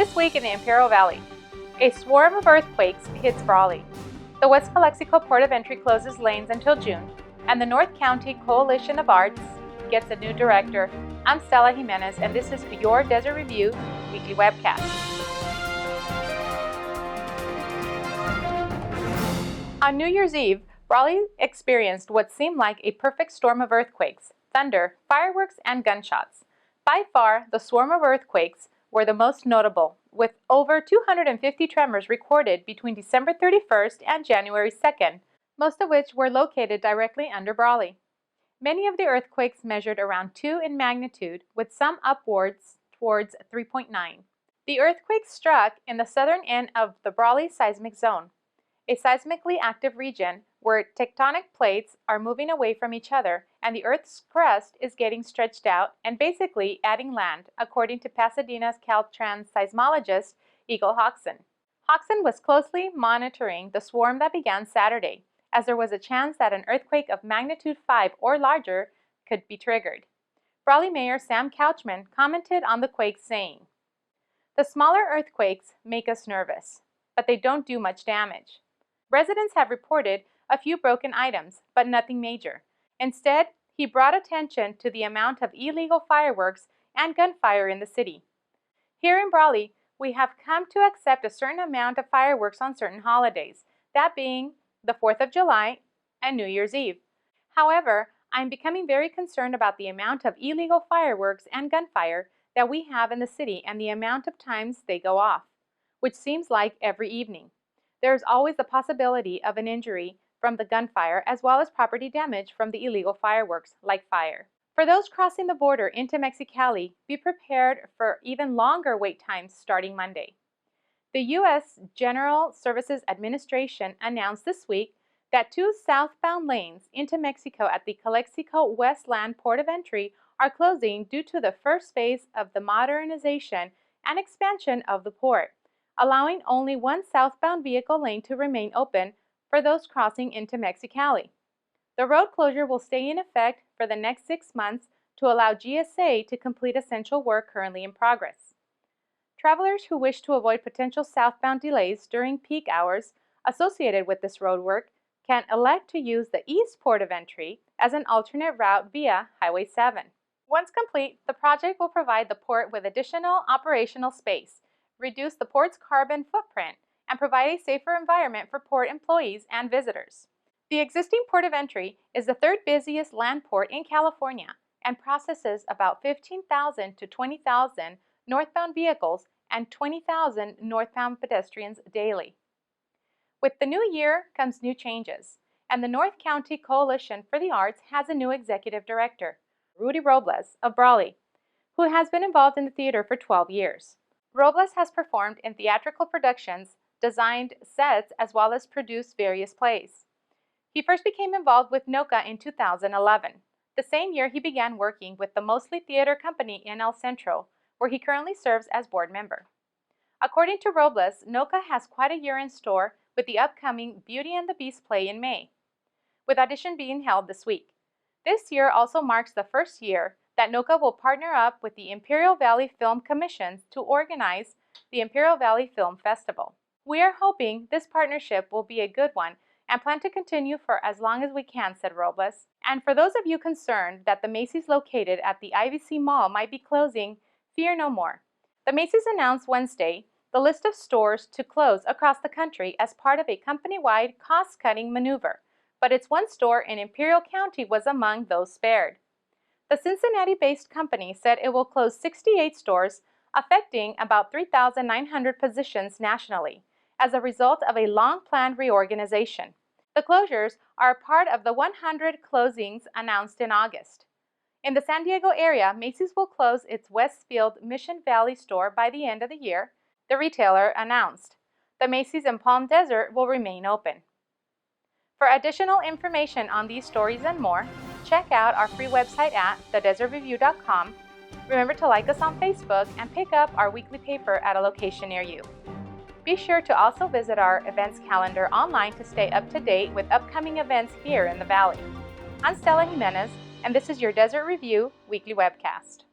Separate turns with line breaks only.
This week in the Imperial Valley, a swarm of earthquakes hits Brawley. The West Calexico Port of Entry closes lanes until June, and the North County Coalition of Arts gets a new director. I'm Stella Jimenez, and this is your Desert Review weekly webcast. On New Year's Eve, Brawley experienced what seemed like a perfect storm of earthquakes, thunder, fireworks, and gunshots. By far, the swarm of earthquakes were the most notable, with over 250 tremors recorded between December 31st and January 2nd, most of which were located directly under Brawley. Many of the earthquakes measured around 2 in magnitude, with some upwards towards 3.9. The earthquake struck in the southern end of the Brawley seismic zone, a seismically active region where tectonic plates are moving away from each other and the Earth's crust is getting stretched out and basically adding land, according to Pasadena's Caltrans seismologist Eagle Hodgson. Hodgson was closely monitoring the swarm that began Saturday, as there was a chance that an earthquake of magnitude 5 or larger could be triggered. Brawley Mayor Sam Couchman commented on the quake, saying, "The smaller earthquakes make us nervous, but they don't do much damage. Residents have reported a few broken items, but nothing major. Instead, he brought attention to the amount of illegal fireworks and gunfire in the city. Here in Brawley, we have come to accept a certain amount of fireworks on certain holidays, that being the 4th of July and New Year's Eve. However, I'm becoming very concerned about the amount of illegal fireworks and gunfire that we have in the city and the amount of times they go off, which seems like every evening. There is always the possibility of an injury from the gunfire as well as property damage from the illegal fireworks, like fire. For those crossing the border into Mexicali, be prepared for even longer wait times starting Monday. The U.S. General Services Administration announced this week that 2 southbound lanes into Mexico at the Calexico Westland Port of Entry are closing due to the first phase of the modernization and expansion of the port, allowing only one southbound vehicle lane to remain open for those crossing into Mexicali. The road closure will stay in effect for the next 6 months to allow GSA to complete essential work currently in progress. Travelers who wish to avoid potential southbound delays during peak hours associated with this road work can elect to use the east port of entry as an alternate route via Highway 7. Once complete, the project will provide the port with additional operational space, reduce the port's carbon footprint, and provide a safer environment for port employees and visitors. The existing port of entry is the 3rd busiest land port in California and processes about 15,000 to 20,000 northbound vehicles and 20,000 northbound pedestrians daily. With the new year comes new changes, and the North County Coalition for the Arts has a new executive director, Rudy Robles of Brawley, who has been involved in the theater for 12 years. Robles has performed in theatrical productions, designed sets, as well as produced various plays. He first became involved with NOCA in 2011. The same year, he began working with the Mostly Theater Company in El Centro, where he currently serves as board member. According to Robles, NOCA has quite a year in store with the upcoming Beauty and the Beast play in May, with audition being held this week. This year also marks the first year that NOCA will partner up with the Imperial Valley Film Commission to organize the Imperial Valley Film Festival. We are hoping this partnership will be a good one and plan to continue for as long as we can, said Robles. And for those of you concerned that the Macy's located at the IVC Mall might be closing, fear no more. The Macy's announced Wednesday the list of stores to close across the country as part of a company-wide cost-cutting maneuver, but its one store in Imperial County was among those spared. The Cincinnati-based company said it will close 68 stores, affecting about 3,900 positions nationally, as a result of a long-planned reorganization. The closures are part of the 100 closings announced in August. In the San Diego area, Macy's will close its Westfield Mission Valley store by the end of the year, the retailer announced. The Macy's in Palm Desert will remain open. For additional information on these stories and more, check out our free website at thedesertreview.com. Remember to like us on Facebook and pick up our weekly paper at a location near you. Be sure to also visit our events calendar online to stay up to date with upcoming events here in the Valley. I'm Stella Jimenez, and this is your Desert Review weekly webcast.